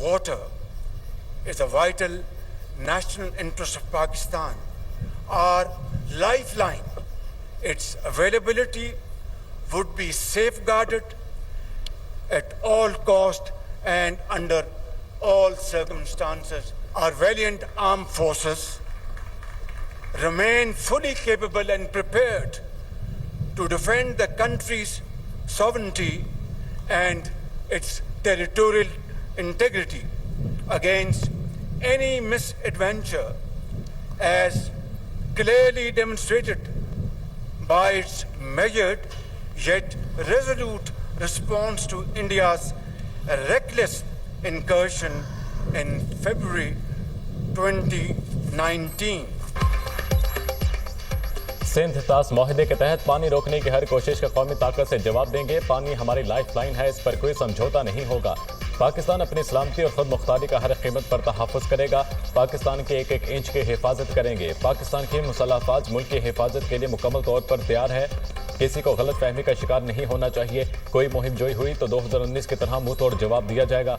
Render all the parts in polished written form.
water is a vital national interest of Pakistan. Our lifeline, its availability would be safeguarded at all cost and under all circumstances. Our valiant armed forces remain fully capable and prepared to defend the country's sovereignty and its territorial integrity against any misadventure, as clearly demonstrated by its measured yet resolute response to India's reckless incursion in February 2019. Sindh तास معاہدے کے تحت پانی روکنے کی ہر کوشش کا قومی طاقت سے جواب دیں گے. پانی ہماری لائف لائن ہے, اس پر کوئی سمجھوتا نہیں ہوگا. پاکستان اپنی سلامتی اور خود مختاری کا ہر قیمت پر تحفظ کرے گا. پاکستان کے ایک ایک انچ کی حفاظت کریں گے. پاکستان کی مسلح افواج ملک کی حفاظت کے لیے مکمل طور پر تیار ہے. کسی کو غلط فہمی کا شکار نہیں ہونا چاہیے. کوئی مہم جوئی ہوئی تو 2019 کی طرح منہ توڑ جواب دیا جائے گا.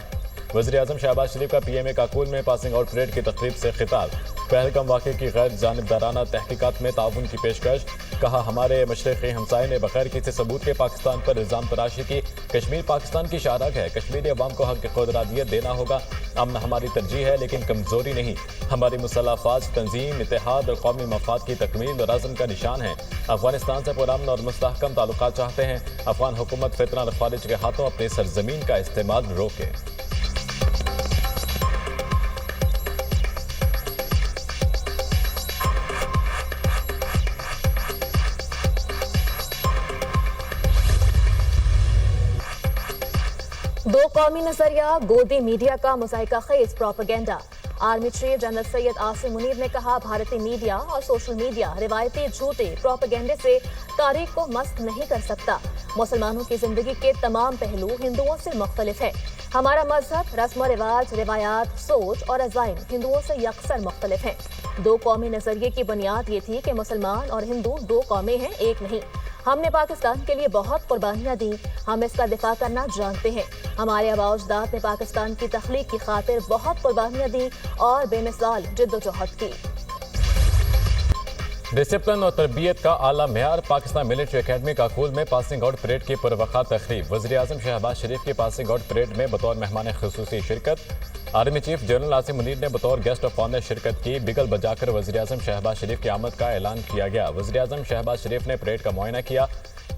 وزیر اعظم شہباز شریف کا پی ایم اے کاکول میں پاسنگ آؤٹ پریڈ کی تقریب سے خطاب. پہلگام واقعے کی غیر جانبدارانہ تحقیقات میں تعاون کی پیشکش. کہا ہمارے مشرقی ہمسائے نے بغیر کسی ثبوت کے پاکستان پر الزام تراشی کی. کشمیر پاکستان کی شاہراہ ہے. کشمیری عوام کو حق خود ارادیت دینا ہوگا. امن ہماری ترجیح ہے لیکن کمزوری نہیں. ہماری مسلح افواج تنظیم, اتحاد اور قومی مفاد کی تکمیل اور عزم کا نشان ہے. افغانستان سے پرامن اور مستحکم تعلقات چاہتے ہیں. افغان حکومت فتنہ اور خارج کے ہاتھوں اپنی سرزمین کا استعمال روکے. دو قومی نظریہ, گودی میڈیا کا مذائقہ خیز propaganda. Army chief general Syed Asim Munir نے کہا بھارتی میڈیا اور سوشل میڈیا روایتی جھوٹے پروپیگنڈے سے تاریخ کو مست نہیں کر سکتا. مسلمانوں کی زندگی کے تمام پہلو ہندوؤں سے مختلف ہے. ہمارا مذہب, رسم و رواج, روایات, سوچ اور عزائم ہندوؤں سے یکسر مختلف ہیں. دو قومی نظریے کی بنیاد یہ تھی کہ مسلمان اور ہندو دو قومیں ہیں, ایک نہیں. ہم نے پاکستان کے لیے بہت قربانیاں دیں. ہم اس کا دفاع کرنا جانتے ہیں. ہمارے آباء و اجداد نے پاکستان کی تخلیق کی خاطر بہت قربانیاں دیں اور بے مثال جد و جہد کی. ڈسپلن اور تربیت کا اعلیٰ معیار. پاکستان ملٹری اکیڈمی کاکول میں پاسنگ آؤٹ پریڈ کی پروقار تقریب. وزیر اعظم شہباز شریف کی پاسنگ آؤٹ پریڈ میں بطور مہمان خصوصی شرکت. Army chief general Asim Munir نے بطور گیسٹ آف آنر شرکت کی. بگل بجا کر وزیر اعظم شہباز شریف کی آمد کا اعلان کیا گیا. وزیر اعظم شہباز شریف نے پریڈ کا معائنہ کیا.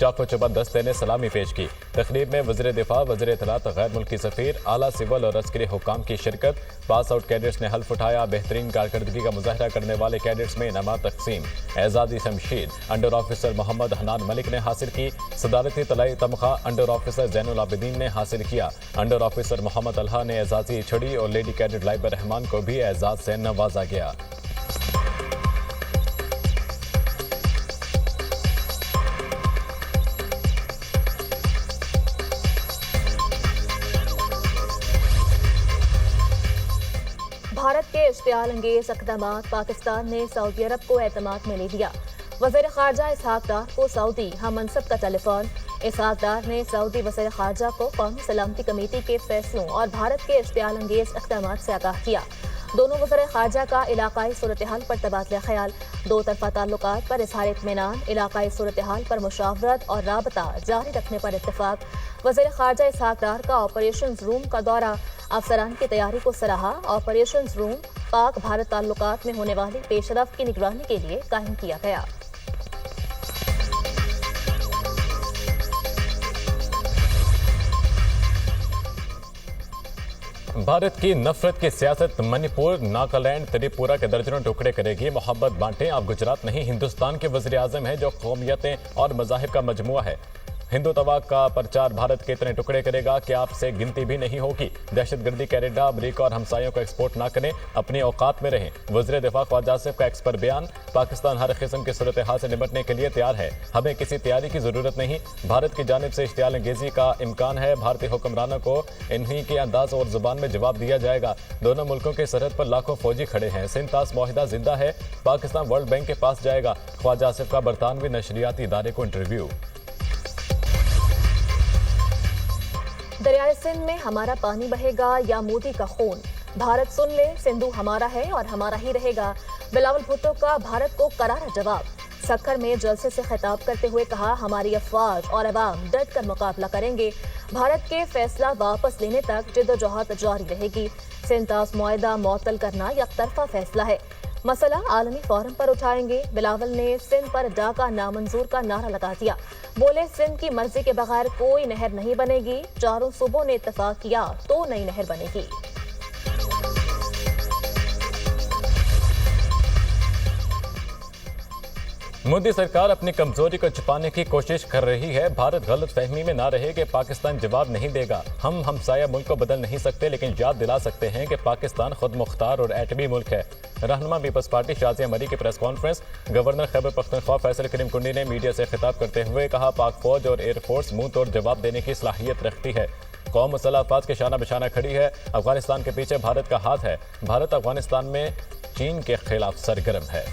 چاق و چوبند دستے نے سلامی پیش کی. تقریب میں وزیر دفاع, وزیر اطلاعات, غیر ملکی سفیر, اعلیٰ سول اور عسکری حکام کی شرکت. پاس آؤٹ کیڈٹس نے حلف اٹھایا. بہترین کارکردگی کا مظاہرہ کرنے والے کیڈٹس میں انعامات تقسیم. اعزازی شمشیر انڈر آفیسر محمد حنان ملک نے حاصل کی. صدارتی طلائی تمغہ انڈر آفیسر زین العابدین نے حاصل کیا. انڈر آفیسر محمد الہا نے اعزازی چھڑی اور لیڈی کیڈٹ لائبہ رحمان کو بھی اعزاز سے نوازا گیا. بھارت کے اشتعال انگیز اقدامات پاکستان نے سعودی عرب کو اعتماد میں لے دیا. وزیر خارجہ اسحاق ڈار کو سعودی ہم منصب کا ٹیلی فون. اسحاق ڈار نے سعودی وزیر خارجہ کو قومی سلامتی کمیٹی کے فیصلوں اور بھارت کے اشتعال انگیز اقدامات سے آگاہ کیا. دونوں وزیر خارجہ کا علاقائی صورتحال پر تبادلہ خیال. دو طرفہ تعلقات پر اظہار اطمینان. علاقائی صورتحال پر مشاورت اور رابطہ جاری رکھنے پر اتفاق. وزیر خارجہ اسحاق ڈار کا آپریشنز روم کا دورہ. افسران کی تیاری کو سراہا. آپریشنز روم پاک بھارت تعلقات میں ہونے والی پیش رفت کی نگرانی کے لیے قائم کیا گیا. بھارت کی نفرت کی سیاست منی پور, ناگالینڈ, تری پورہ کے درجنوں ٹکڑے کرے گی. محبت بانٹیں, آپ گجرات نہیں ہندوستان کے وزیر اعظم ہیں جو قومیتیں اور مذاہب کا مجموعہ ہے. ہندوتوا کا پرچار بھارت کے اتنے ٹکڑے کرے گا کہ آپ سے گنتی بھی نہیں ہوگی. دہشت گردی کینیڈا, امریکہ اور ہمسایوں کو ایکسپورٹ نہ کریں, اپنی اوقات میں رہیں. وزیر دفاع خواجہ آصف کا ایکس پر بیان. پاکستان ہر قسم کی صورتحال سے نمٹنے کے لیے تیار ہے. ہمیں کسی تیاری کی ضرورت نہیں. بھارت کی جانب سے اشتعال انگیزی کا امکان ہے. بھارتی حکمرانوں کو انہی کے انداز اور زبان میں جواب دیا جائے گا. دونوں ملکوں کی سرحد پر لاکھوں فوجی کھڑے ہیں. سندھ طاس معاہدہ زندہ ہے. پاکستان ورلڈ بینک کے پاس جائے گا. خواجہ آصف کا برطانوی نشریاتی ادارے کو انٹرویو. دریائے सिंध में हमारा पानी बहेगा या मोदी का खून? भारत सुन ले, सिंधु हमारा है और हमारा ही रहेगा। बिलावल भुट्टो का भारत को करारा जवाब। सक्खर में जलसे से खिताब करते हुए कहा, हमारी अफवाज और अवाम डट कर मुकाबला करेंगे। भारत के फैसला वापस लेने तक जिद्दोजहद जारी रहेगी। सिंतास मुआहदा मुअत्तल करना यकतरफा फैसला है। मसला आलमी फोरम पर उठाएंगे। बिलावल ने सिंध पर डाका नामंजूर का नारा लगा दिया। बोले, सिंध की मर्जी के बगैर कोई नहर नहीं बनेगी। चारों सूबों ने इत्तेफाक किया तो नई नहर बनेगी। मोदी सरकार अपनी कमजोरी को छुपाने की कोशिश कर रही है। भारत गलत फहमी में ना रहे कि पाकिस्तान जवाब नहीं देगा। हम हमसाया मुल्क को बदल नहीं सकते, लेकिन याद दिला सकते हैं कि पाकिस्तान खुद मुख्तार और एटमी मुल्क है। रहनुमा पीपल्स पार्टी शाजिया मरी की press conference. Governor Khyber Pakhtunkhwa Faisal Karim Kundi ने मीडिया से खिताब करते हुए कहा, पाक फौज और एयरफोर्स मुंह तोड़ जवाब देने की सलाहियत रखती है। कौम मुसल्लह अफवाज के शाना बिशाना खड़ी है। अफगानिस्तान के पीछे भारत का हाथ है। भारत अफगानिस्तान में चीन के खिलाफ सरगर्म है।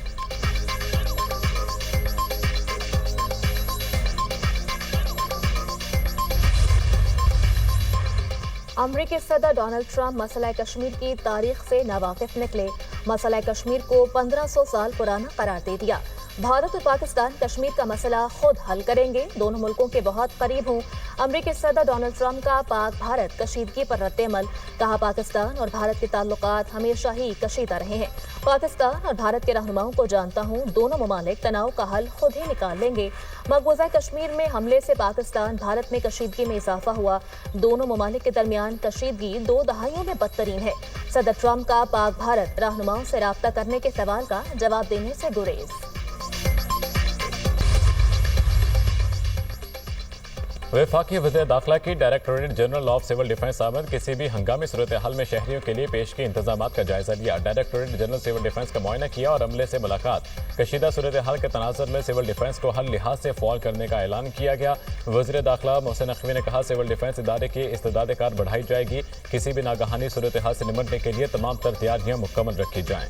अमरीकी सदर डोनाल्ड ट्रंप मसला कश्मीर की तारीख से नावाकिफ निकले। मसला कश्मीर को 1500 साल पुराना करार दे दिया। भारत और पाकिस्तान कश्मीर का मसला खुद हल करेंगे। दोनों मुल्कों के बहुत करीब हूँ। अमरीकी सदर डोनाल्ड ट्रंप का पाक भारत कशीदगी पर रद्द-ए-अमल। कहा, पाकिस्तान और भारत के ताल्लुकात हमेशा ही कशीदा रहे हैं। पाकिस्तान और भारत के रहनुमाओं को जानता हूँ। दोनों ममालिक तनाव का हल खुद ही निकाल लेंगे। मकबूजा कश्मीर में हमले से पाकिस्तान भारत में कशीदगी में इजाफा हुआ। दोनों ममालिक के दरमियान कशीदगी 2 दहाइयों में बदतरीन है। सदर ट्रंप का पाक भारत रहनुमाओं से राब्ता करने के सवाल का जवाब देने से गुरेज। वफाकी वज़ीर दाखिला की directorate general of civil defence आमद किसी भी हंगामी सूरत हाल में शहरियों के लिए पेश की इंतजाम का जायजा लिया। डायरेक्टोरेट जनरल सिविल डिफेंस का मुआयना किया और अमले से मुलाकात। कशीदा सूरत हाल के तनाज़ुर में सिविल डिफेंस को हर लिहाज से फ़ौल करने का ऐलान किया गया। वज़ीर दाखिला मोहसिन नकवी ने कहा, सिविल डिफेंस इदारे की इस्तेदाद कार बढ़ाई जाएगी। किसी भी नागहानी सूरत हाल से निपटने के लिए तमाम तर तैयारियां मुकम्मल रखी जाएं।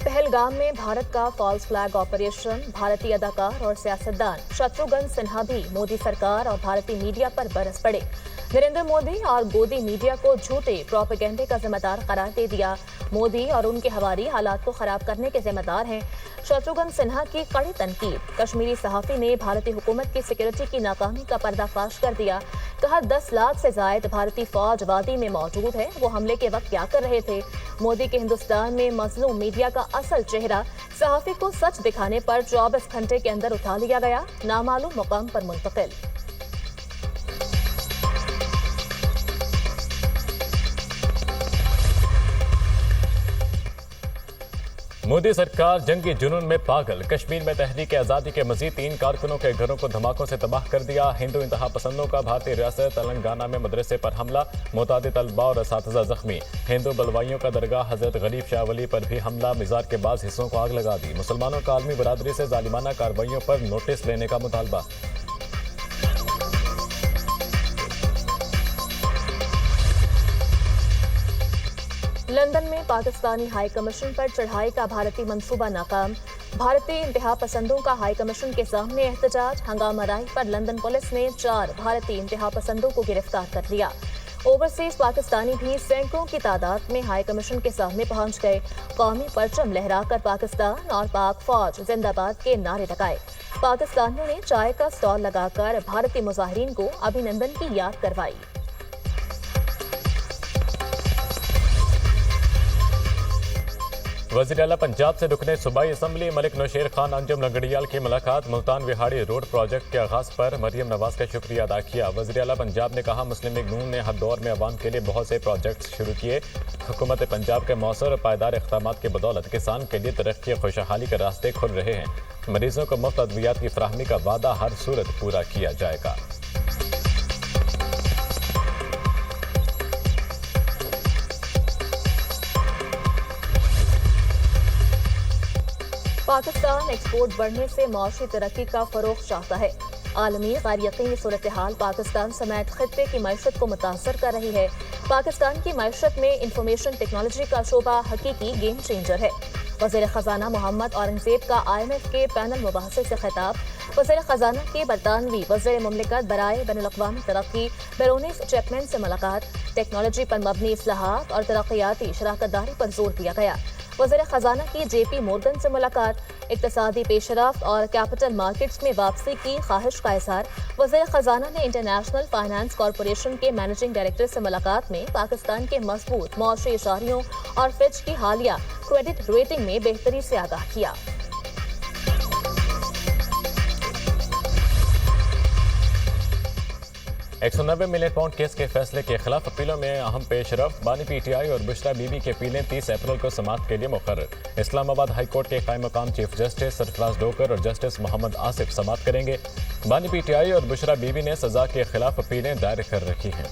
पहलगाम में भारत का फॉल्स फ्लैग ऑपरेशन। भारतीय अदाकार और सियासतदान शत्रुघ्न सिन्हा भी मोदी सरकार और भारतीय मीडिया पर बरस पड़े। नरेंद्र मोदी और गोदी मीडिया को झूठे प्रोपेगेंडे का जिम्मेदार करार दे दिया। मोदी और उनके हवारी हालात को खराब करने के जिम्मेदार हैं। शत्रुघ्न सिन्हा की कड़ी तनकीद। कश्मीरी सहाफी ने भारतीय हुकूमत की सिक्योरिटी की नाकामी का पर्दाफाश कर दिया। कहा, 10 लाख से जायद भारतीय फौज वादी में मौजूद है। वो हमले के वक्त क्या कर रहे थे? मोदी के हिंदुस्तान में मजलूम मीडिया का असल चेहरा सहाफी को सच दिखाने पर 24 घंटे के अंदर उठा लिया गया। नामालूम मुकाम पर मुंतकिल। मोदी सरकार जंगी जुनून में पागल। कश्मीर में तहरीक आज़ादी के मजीद 3 कारकुनों के घरों को धमाकों से तबाह कर दिया। हिंदू इंतहा पसंदों का भारतीय रियासत तेलंगाना में मदरसे पर हमला। मुतादिद तलबा और असातिज़ा जख्मी। हिंदू बलवाइयों का दरगाह हजरत गरीब शाह वली पर भी हमला। मिज़ार के बाद हिस्सों को आग लगा दी। मुसलमानों का आलमी बरादरी से जालिमाना कार्रवाइयों पर नोटिस लेने का मुतालबा। लंदन में पाकिस्तानी हाई कमीशन पर चढ़ाई का भारतीय मंसूबा नाकाम। भारतीय इंतहा पसंदों का हाई कमीशन के सामने एहतजाज। हंगामाराई पर लंदन पुलिस ने 4 भारतीय इंतहा पसंदों को गिरफ्तार कर लिया। ओवरसीज पाकिस्तानी भी सैकड़ों की तादाद में हाई कमीशन के सामने पहुंच गए। कौमी परचम लहराकर पाकिस्तान और पाक फौज जिंदाबाद के नारे लगाए। पाकिस्तानियों ने चाय का स्टॉल लगाकर भारतीय मुजाहिरीन को अभिनंदन की याद करवाई। वज़ीर आला पंजाब से रुकने सूबाई असम्बली मलिक नौशेर खान अंजुम लंगड़ियाल की मुलाकात। मुल्तान विहाड़ी रोड प्रोजेक्ट के आगाज पर मरियम नवाज का शुक्रिया अदा किया। वज़ीर आला पंजाब ने कहा, मुस्लिम लीग नून ने हर दौर में अवाम के लिए बहुत से प्रोजेक्ट शुरू किए। हुकूमत पंजाब के मौसर और पायदार इक़दामात की बदौलत किसान के लिए तरक्की और खुशहाली के रास्ते खुल रहे हैं। मरीजों को मुफ्त अद्वियात की फराहमी का वादा हर सूरत पूरा किया जाएगा। पाकिस्तान एक्सपोर्ट बढ़ने से मौशी तरक्की का फरोग चाहता है। आलमी गैर यकीनी सूरत हाल पाकिस्तान समेत खित्ते की मईशत को मुतासर कर रही है। पाकिस्तान की मईशत में इंफॉर्मेशन टेक्नोलॉजी का शोबा हकीकी गेम चेंजर है। वज़ीर ख़जाना मोहम्मद औरंगज़ेब का IMF के पैनल मुबाहसे से खिताब। वज़ीर ख़जाना की बरतानवी वज़ीर मुमलिकत बराए बैनुल-अक़वामी तरक्की बेरोनिस चैपमैन से मुलाकात। टेक्नोलॉजी पर मबनी इस्लाहात और तरक्याती शराकतदारी पर जोर दिया गया। वज़ीर ख़जाना की JP मोर्गन से मुलाकात। इक़्तिसादी पेशरफ्त और कैपिटल मार्केट्स में वापसी की ख्वाहिश का इज़हार। वज़ीर ख़जाना ने इंटरनेशनल फाइनेंस कॉरपोरेशन के मैनेजिंग डायरेक्टर से मुलाकात में पाकिस्तान के मजबूत मौशी इशारियों और फिच की हालिया क्रेडिट रेटिंग में बेहतरी से आगाह किया। £190 मिलियन केस के फैसले के खिलाफ अपीलों में अहम पेशरफ। बानी PTI और बुशरा बीबी के अपीलें 30 अप्रैल को समाअत के लिए मुकर्रर। इस्लामाबाद हाई कोर्ट के कायम मकाम चीफ जस्टिस सरफराज डोकर और जस्टिस मोहम्मद आसिफ समाअत करेंगे। बानी PTI और बुशरा बीबी ने सजा के खिलाफ अपीलें दायर कर रखी हैं।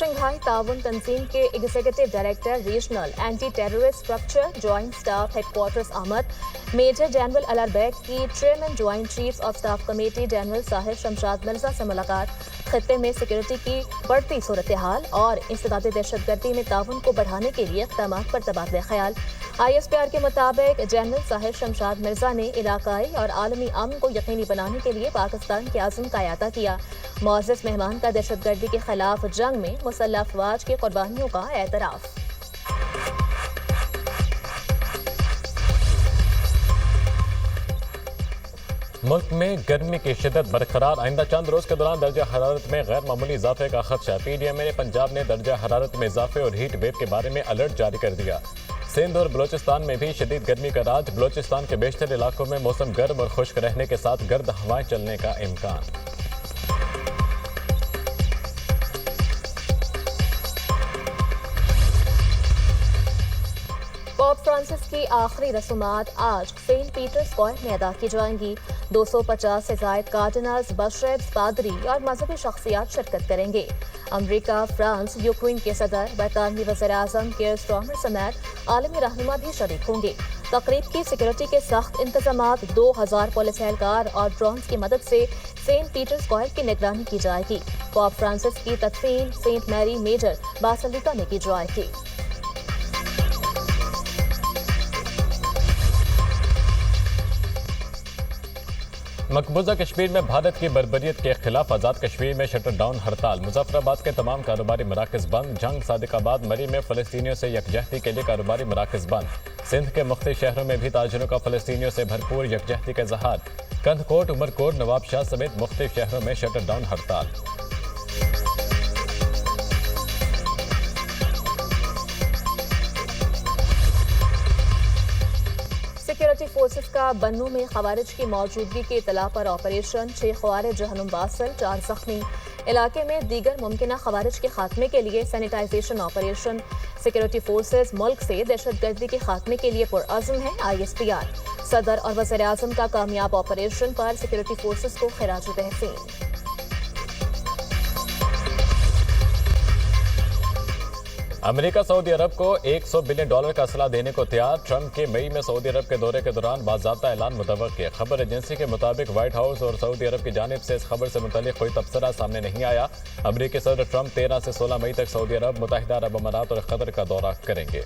शंघाई ताउन तंजीम के executive director regional anti terrorist structure joint staff headquarters Ahmed major general अलरबैग की chairman joint chief of staff committee general Sahir Shamshad Mirza से मुलाकात। खत्ते में सिक्योरिटी की बढ़ती सूरत हाल और इंसदाद दहशतगर्दी में ताउन को बढ़ाने के लिए इक़दाम पर तबादला ख्याल। ISPR के मुताबिक जनरल साहिर शमशाद मिर्जा ने इलाकाई और आलमी अमन को यकीनी बनाने के लिए पाकिस्तान के आज़म का अयादा किया। मुअज़्ज़ज़ मेहमान का दहशतगर्दी के खिलाफ जंग में मुसल्लह अफ़वाज की कुर्बानियों का एतराफ़। मुल्क में गर्मी की शिद्दत बरकरार। आइंदा चंद रोज के दौरान दर्जा हरारत में गैर मामूली इजाफे का खदशा। PDMA ने पंजाब ने दर्जा हरारत में इजाफे और हीट वेव के बारे में अलर्ट जारी कर दिया। सिंध और बलोचिस्तान में भी शदीद गर्मी का राज। बलोचिस्तान के बेशतर इलाकों में मौसम गर्म और खुश्क रहने के साथ गर्द हवाएं चलने का इम्कान। पोप फ्रांसिस की आखिरी रसूमात आज सेंट पीटर्स स्क्वायर में अदा की जाएंगी। 250 से जायद कार्डिनल्स, बशरेट्स, पादरी और मजहबी शख्सियात शिरकत करेंगे। अमरीका, फ्रांस, यूक्रेन के सदर, बरतानवी वज़ीर-ए-आज़म कीर स्टारमर समेत आलमी रहनुमा भी शरीक होंगे। तकरीब की सिक्योरिटी के सख्त इंतजामात, 2000 पुलिस एहलकार और ड्रोन्स की मदद से सेंट पीटर्स स्क्वायर की निगरानी की जाएगी। पोप फ्रांसिस की तदफीन सेंट मैरी मेजर बासिलिका में की जाएगी। मकबूजा कश्मीर में भारत की बर्बरियत के खिलाफ आज़ाद कश्मीर में शटर डाउन हड़ताल। मुजफ्फराबाद के तमाम कारोबारी मराकज़ बंद। जंग, सादिकाबाद, मरी में फ़लस्तीनियों से यकजहती के लिए कारोबारी मराकज़ बंद। सिंध के मुख्तलिफ शहरों में भी ताजिरों का फ़लस्तीनियों से भरपूर यकजहती का इज़हार। कंधकोट, उमरकोट, नवाबशाह समेत मुख्तलिफ शहरों में शटर डाउन हड़ताल। सिक्योरिटी फोर्सेस का बन्नू में खवारिज की मौजूदगी की इतला पर ऑपरेशन। 6 खवारिज जहनुम बासल, 4 जख्मी। इलाके में दीगर मुमकिन खवारिज के खात्मे के लिए सैनिटाइजेशन ऑपरेशन। सिक्योरिटी फोर्सेस मुल्क से दहशतगर्दी के खात्मे के लिए पुरअज़्म है। ISPR सदर और वज़ीर-ए-आज़म का कामयाब ऑपरेशन पर सिक्योरिटी फोर्सेस को खिराज तहसीन। अमेरिका सऊदी अरब को $100 बिलियन का असला देने को तैयार। ट्रंप के मई में सऊदी अरब के दौरे के दौरान बाज़ाब्ता ऐलान मुतवक्किल। खबर एजेंसी के मुताबिक व्हाइट हाउस और सऊदी अरब की जानिब से इस खबर से मुतल्लिक कोई तबसरा सामने नहीं आया। अमेरिकी सदर ट्रंप 13 से 16 मई तक सऊदी अरब, मुत्तहिदा अरब अमारात और कतर का दौरा करेंगे।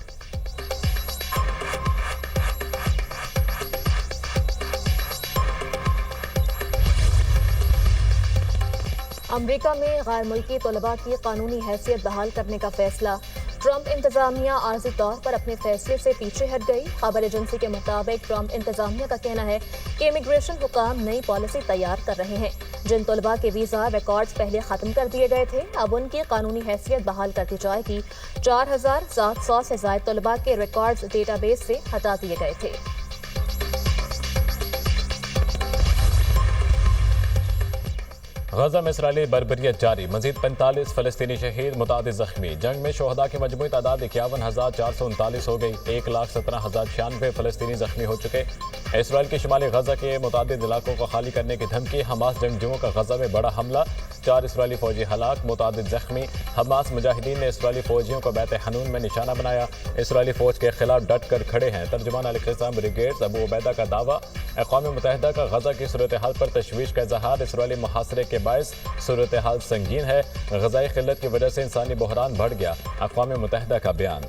अमरीका में गैर मुल्की तलबा की कानूनी हैसियत बहाल करने का फैसला। ट्रंप इंतजामिया आर्जी तौर पर अपने फैसले से पीछे हट गई। खबर एजेंसी के मुताबिक ट्रंप इंतजामिया का कहना है कि इमिग्रेशन हुकाम नई पॉलिसी तैयार कर रहे हैं। जिन तलबा के वीजा रिकॉर्ड्स पहले खत्म कर दिए गए थे, अब उनकी कानूनी हैसियत बहाल कर दी जाएगी। 4700 से ज्यादा तलबा के रिकॉर्ड्स डेटाबेस से हटा दिए गए थे। गजा में इसराइली बर्बरियत जारी। मजीद 45 फलस्तीनी शहीद, मुतादिद जख्मी। जंग में शोहदा की मजमूई तादाद 51,439 हो गई। 1,17,096 फलस्तीनी जख्मी हो चुके। इसराइल की शिमाली गजा के मुतादिद इलाकों को खाली करने की धमकी। हमास जंगजुओं का गजा में बड़ा हमला, 4 इसराइली फौजी हलाक, मुतादिद जख्मी। हमास मुजाहिदीन ने इसराइली फौजियों को बैत हनून में निशाना बनाया। इसराइली फौज के खिलाफ डट कर खड़े हैं। तर्जुमान अल-क़िस्साम ब्रिगेड्स अबू उबैदा का दावा। अक़वाम मुत्तहिदा का गजा की सूरत हाल पर तशवीश का इजहार। इसराइली मुहासरे के باعث صورتحال سنگین ہے۔ غذائی قلت کی وجہ سے انسانی بحران بڑھ گیا، اقوام متحدہ کا بیان۔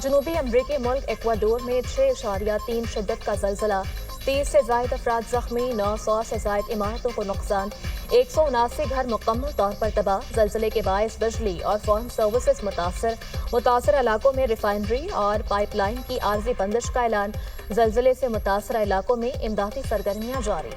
جنوبی امریکی ملک ایکواڈور میں 6.3 شدت کا زلزلہ، 30 سے زائد افراد زخمی، 900 سے زائد عمارتوں کو نقصان، 179 گھر مکمل طور پر تباہ۔ زلزلے کے باعث بجلی اور فون سروسز متاثرہ علاقوں میں ریفائنری اور پائپ لائن کی عارضی بندش کا اعلان۔ زلزلے سے متاثرہ علاقوں میں امدادی سرگرمیاں جاری۔